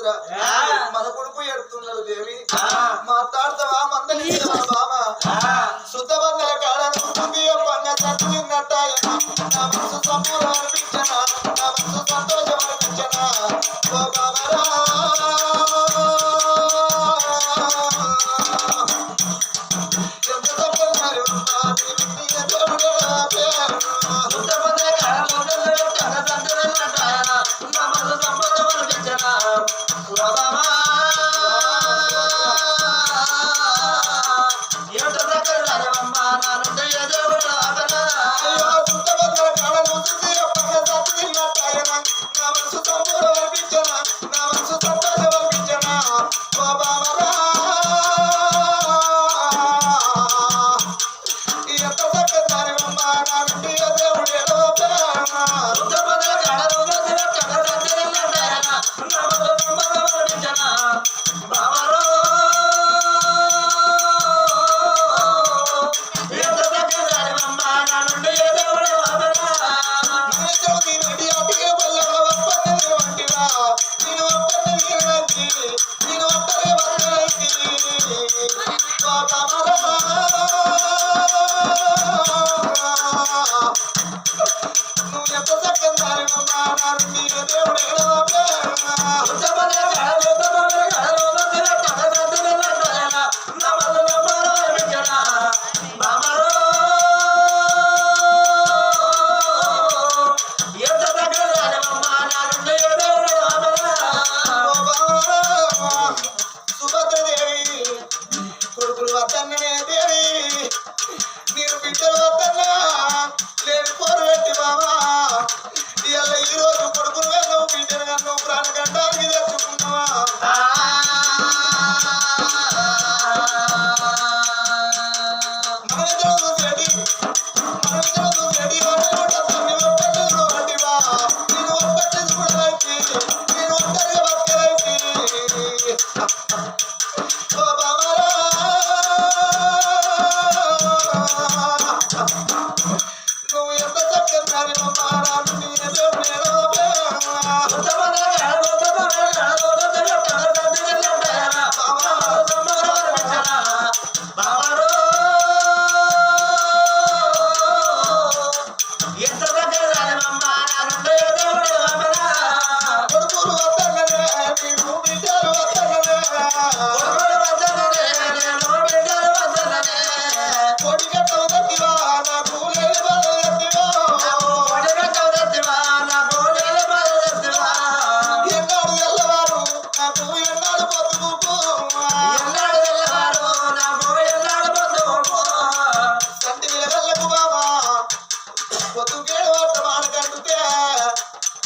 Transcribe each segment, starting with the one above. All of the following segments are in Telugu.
సుభద్ర మన కొడుకు ఎడుతున్నాడు దేవి మాట్లాడతావా మందలిస్తావా బాబా శుద్ధబంధల కాడనుకుంది పన్న సత్తున్నట్టాయ నా మనసు సంపూర్ణ అనిపించనా నా మనసు సంతోషం అనిపించనా ఓ బాబరా ఎంత సంపన్నారు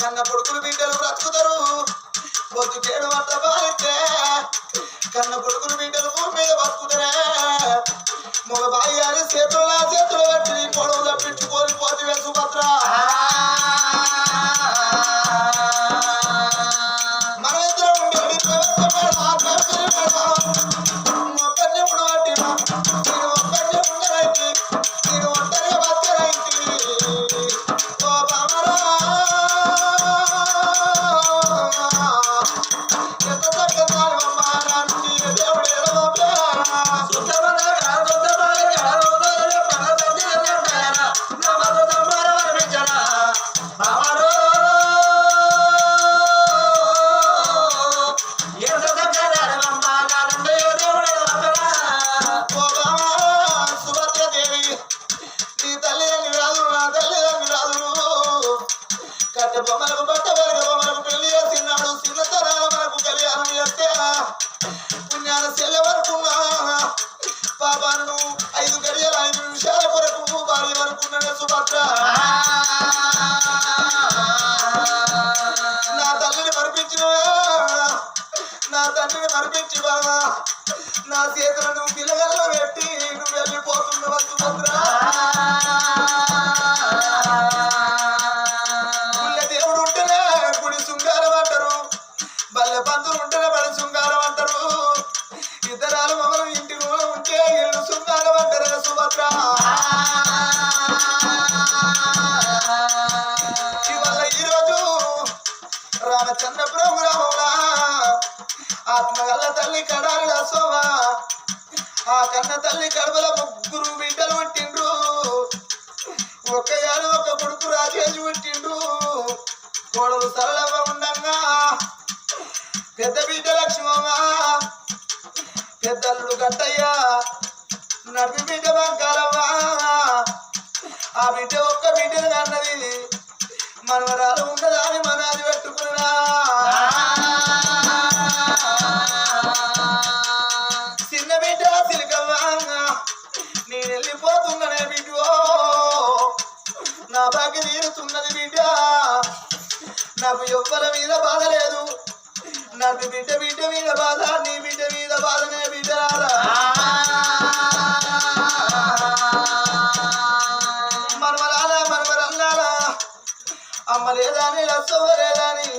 కన్న కొడుకులు బిడ్డలు బ్రతుకుతారు బొద్దుకేడు వంట బాలితే కన్న కొడుకులు బిడ్డలు భూమి మీద బతుకుతారే మగ బాయ్యాలు చేతులు పెట్టి పొడవు తప్పించుకొని పోతే సుభద్ర మన ఇద్దరం ఉండి ఒక్కరిని ఉండబట్టి నేను ఒక్కరిని ఉండరైతే నేను ఒంటరిగా బతకరైతే ఓ బామరా ఎంత చక్కదాని అమ్మ నాన్న దేవుడు ఎడవబ్బా బొమ్మలకు బట్ట వెలుగు బొమ్మలకు పెళ్లి చేసినాడు చిన్నతనాల మనకు కళ్యాణం చేస్తే పుణ్యాల చెల్లె వరకున్నా పాపాను 5 గడియల 5 నిమిషాల కొరకు భార్య వరకున్నాడే సుభద్ర నా తల్లిని మరిపించిన నా తండ్రిని మరిపించి బావా నా చేతులను పిల్లగల్లో పెట్టి నువ్వు వెళ్ళిపోతున్నావా సుభద్ర బల్లె పంతులు ఉంటేనే బడి శృంగారం అంటారు ఇద్దరాలు మొగలు ఇంటి ఉంటే ఇల్లు శృంగారం అంటారు సుభద్ర ఇవాళ ఈరోజు రామచంద్ర ప్రభు రామవులా ఆత్మగల్ల తల్లి కడాలి సోమా ఆ కన్న తల్లి కడుపుల ముగ్గురు బిడ్డలు పుట్టిండ్రు ఒక ఏడు ఒక కొడుకు రాజేసి పుట్టిండ్రు కోడలు సరళవ ఉండంగా పెద్ద బిడ్డ లక్ష్మమ్మ పెద్దల్లుడు గట్టయ్య నడిపి బిడ్డ బంగారవ్వ ఆ బిడ్డ ఒక్క బిడ్డలు అన్నది మనవరాలు ఉండదా అని మనాది పెట్టుకున్నా చిన్న బిడ్డ సిలికవ్వ నేను వెళ్ళిపోతున్నానే బిడ్డ నా బాకి తీరుతున్నది బిడ్డ నాకు ఎవ్వరి మీద బాధ లేదు నాకు బిడ్డ బిడ్డ మీద బాధ నీ బిడ్డ మీద బాధనే బిడ్డ మనవరాలా అమ్మ లేదాని రసవ లేదాని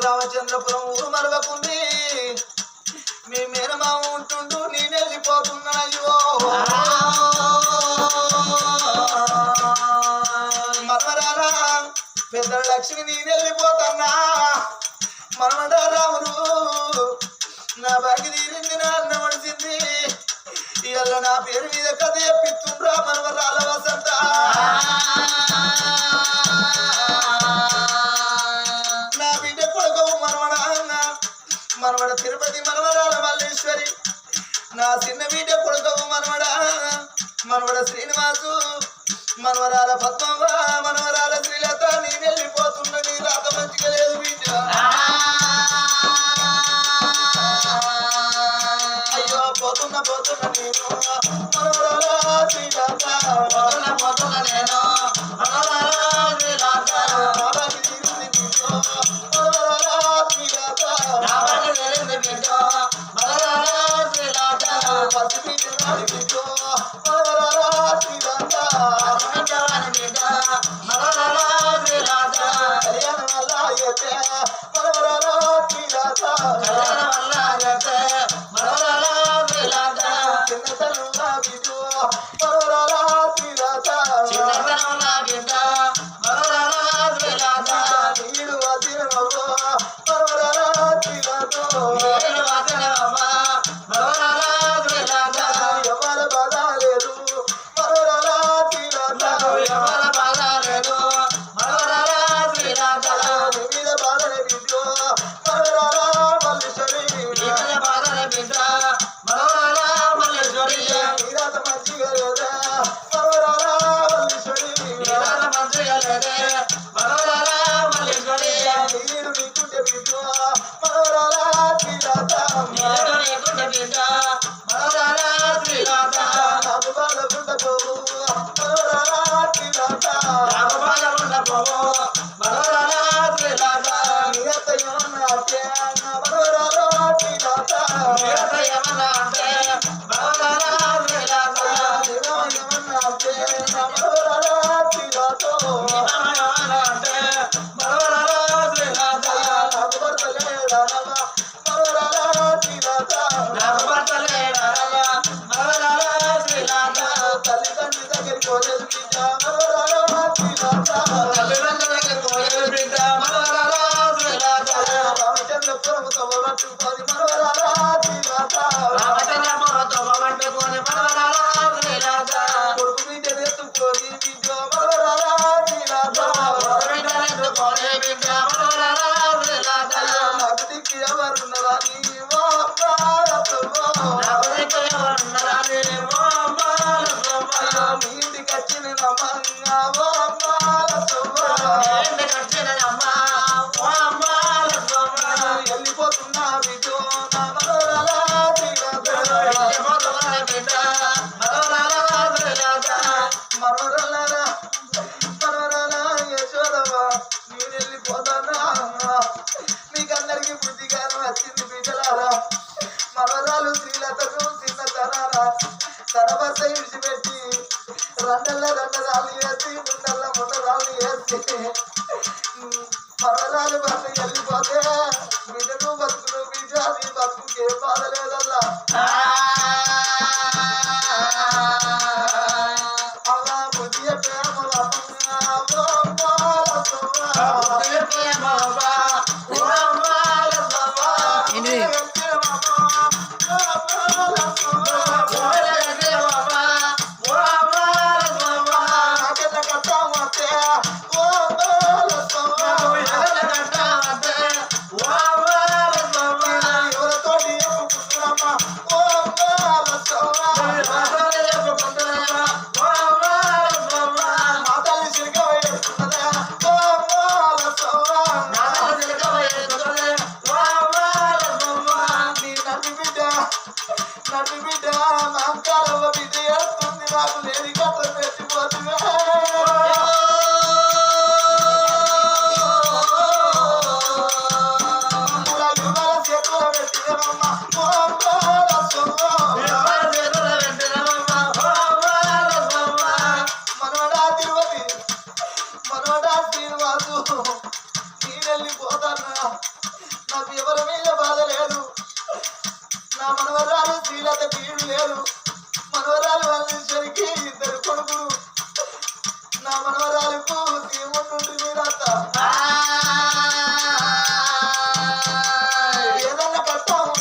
రామచంద్రపురం ఊరు మరవకుంది మీ మేనమామ ఉంటుండు నేను వెళ్ళిపోతున్నా అయ్యో మనవరాలా పెద్ద లక్ష్మి నేను వెళ్ళిపోతున్నా మనవడ రాముడు నా బాగి తీరింది నా అన్న మడిసింది ఇవాళ నా పేరు మీద కథ చెప్పించుండ్రా మనవరాల వసంత నా బిడ్డ కొడుకు మనవడ తిరుపతి మనవరాల మల్లేశ్వరి నా చిన్న బిడ్డ కొడుకు మనవడ శ్రీనివాసు మనవరాల పద్మవ్వ మనవరాల శ్రీలత నేను వెళ్ళిపోతున్నా నీ రాత మంచిగా లేదు బిడ్డ అయ్యో పోతున్నా నేను మనవరాల శ్రీలత పోతున్నా నేను మనవరాల శ్రీలత బాబాకి తీరింది బిడ్డ మనవరాల శ్రీలత బాబాకి తీరింది బిడ్డ మనవరాల శ్రీలత పసిపి తిన్నాడు బిడ్డ మనవరాల శ్రీలత కళ్యాణం వల్ల అయితే మనవరాల శ్రీలత చిన్నతనంగా బిడ్డు మనవరాల శ్రీలత నీడు వదినవ్వ మనవరాల శ్రీలత ఎవర బాధ లేదు మనవరాల శ్రీలత నీ మీద బాధనే బిడ్డు మనవరాల మల్లేశ్వరి నీరాత మంచిగా లేదా మనవరాల మల్లేశ్వరి నీరు నీకుంటే బిడ్డు మనవరాల శ్రీలత నాకు బాధకుండా పోవు మనవరాల శ్రీలత నీ అత్త ఏమన్నా అంటే మనవరాల శ్రీలత ఏమన్నా అంటే మనవరాల శ్రీలత ఏమన్నా అంటే మనవరాల శ్రీలత అంటే మనవరాల శ్రీలత నాకు భర్త లేడా మనవరాల శ్రీలత నాకు భర్త లేడా మనవరాల శ్రీలత తల్లిదండ్రుల దగ్గరికి పోలేదు బిడ్డ మనవరాల శ్రీలత తల్లిదండ్రుల దగ్గరికి పోలేదు బిడ్డ మనవరాల శ్రీలత రామచంద్రపురం తవ్వబట్టుకొని మనవరాల శ్రీలత కొడుకు బిడ్డ ఎత్తుకొని బిడ్డ మనవరాల శ్రీలత నాకు దిక్కు ఎవరున్నదా మీ ఇంటికి వచ్చిన వెళ్ళిపోతున్నా బిడ్డు నా మనవరాల మనవరాల యశోదమ్మ నేను వెళ్ళిపోతానా మీకందరికి బుద్ధిగానం వచ్చింది బిడ్డలారా మనవరాలు శ్రీలతను చిన్నతనారా తన భర్త విడిచిపెట్టి రెండరాళ్ళు వేసి ముండరాళ్ళు వేసి మనవరాలు భర్త వెళ్ళిపోతే బిడ్డను బతుకును బిడ్డ నీ బతుకు ఏం బాధ లేదల్లా అలా బుద్ధి ప్రేమ నాకు లేని కథ పెట్టిపోతున్నా చేతుల పెట్టినమ్మా మనవడా తిరుపతి మనవడా శ్రీనివాసు నేనెళ్ళిపోతానా నాకు ఎవరి మీద బాధ లేదు నా మనవరాలు శ్రీలత కీడు లేదు మనవరాలు వల్లేశ్వరికి ఇద్దరు కొడుకులు నా మనవరాలకు దేవుంటుండ్రి మీరంతా ఏదన్నా కట్టాము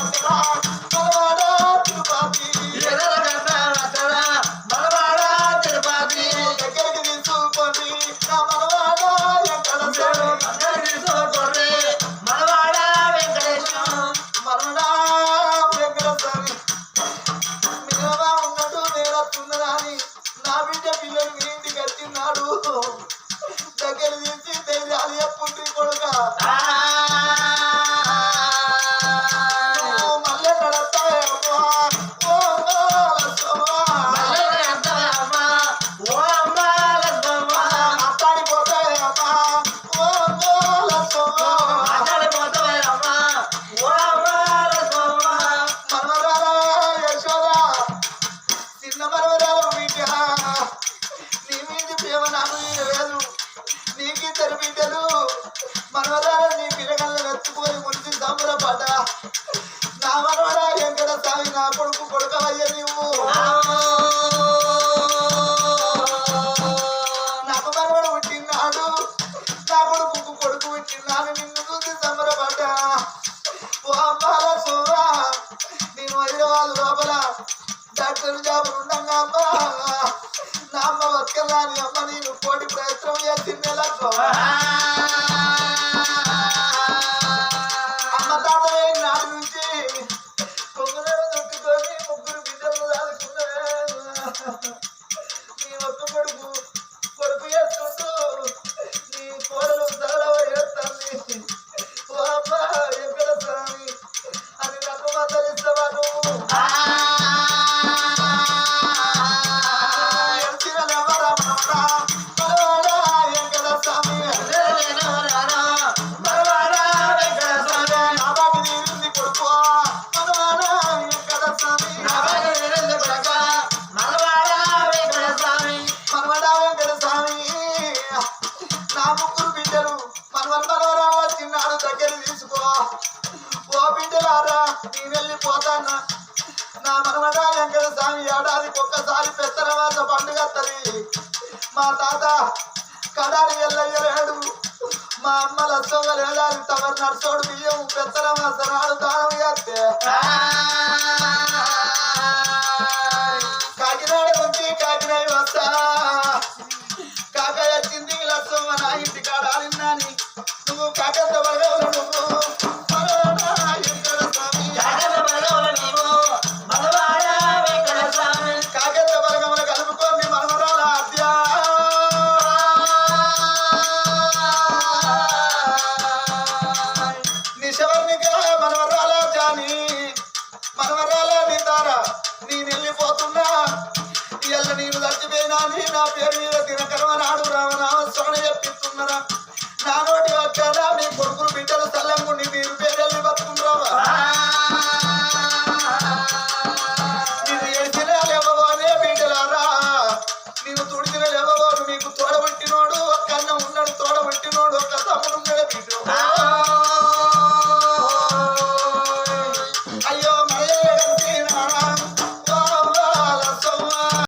మనవాడా తిరుపతి దగ్గరికి తీసుకోండి నా మనవాడా ఎక్కడ మనవాడా వెంకటస్వామి మిగతా ఉన్నట్టు నేరస్తున్నదా అని నా బిడ్డ పిల్లలు మీ ఇంటికి వచ్చిన్నాడు దగ్గర తీసి ధైర్యాలు చెప్పుంటే కొడుక మళ్ళీ నడతాయమ్మా మాట్లాడిపోతాయమ్మా మనవరాల యశోద చిన్న మనవరాల బిడ్డ నీ మీద ప్రేమ నాకు లేదు నీకు ఇద్దరు బిడ్డలు మనవరాల నీ పిల్లగల్ల వెతుకుపోయి ముంచి సంబరపడ్డ నా మనవరా వెంకట స్వామి నా కొడుకు కొడుకవయ్య నువ్వు నాకు మనవడు పుట్టినాడు నా కొడుకు కొడుకు పుట్టినాడు నిన్ను చూసి సంబరపడ్డా ఓ అమ్మాల సోమా నేను హైదరాబాద్ లోపల డాక్టర్ జాబులు ఉండగా అమ్మా నా అమ్మ బతకల్లాని అమ్మ నేను కోటి ప్రయత్నం చేసిందేలా అమ్మ తాత నాటి నుంచి కొమ్ములను చుట్టుకొని ముగ్గురు బిడ్డలు దాదుకున్నా నీ ఒక్క కొడుకు కొడుకు చేస్తుంటూ నీ కోడలు సరళవ చేస్తుంది ఓ అమ్మ ఎక్కడ స్వామి అని నాకు మాతరిస్తావా నువ్వు నా ముగ్గురు బిడ్డలు మనవరాలు చిన్నాడు దగ్గర తీసుకో ఓ బిడ్డలారా నేను వెళ్ళిపోతానా నా మనవడా వెంకట స్వామి ఏడాదికి ఒక్కసారి పెత్తరవాస పండుగ వస్తుంది మా తాత కడారి వెళ్ళయ్యలేడు మా అమ్మ లచ్చొంగ లేదాది తమరు నడుచోడు బియ్యం పెత్తరవాస నాడు దానం చేస్తే కాకినాడ నుంచి కాకినాడ వస్తా కాకాయ వచ్చింది లచ్చొంగ నా ఇంటి కాడ ఆడిందని నువ్వు కాకంత బలగవరు నువ్వు కాకంత బలగముల కలుపుకొని మనవరాల అద్య నిశవర్ణిక మనవరాల జాని మనవరాల నితారా నేను వెళ్ళిపోతున్నా ఇవాళ నేను చచ్చిపోయినా నీ నా పేరు మీద దినకర్మ నాడు రామనామ స్మరణ చెప్పిస్తున్నారా నా నోటి వచ్చారా మీ కొడుకులు బిడ్డలు తల్లంగుండి మీరు పేరెళ్ళి బతుకుంటావా నేను ఏడ్చిన లేవబోనే బిడ్డలారా నేను తుడిచిన లేవబోను మీకు తోడబుట్టినోడు ఒక్క అన్న ఉన్నాడు తోడబుట్టినోడు ఒక్క తమ్ముడు ఉన్నాడు బిడ్డ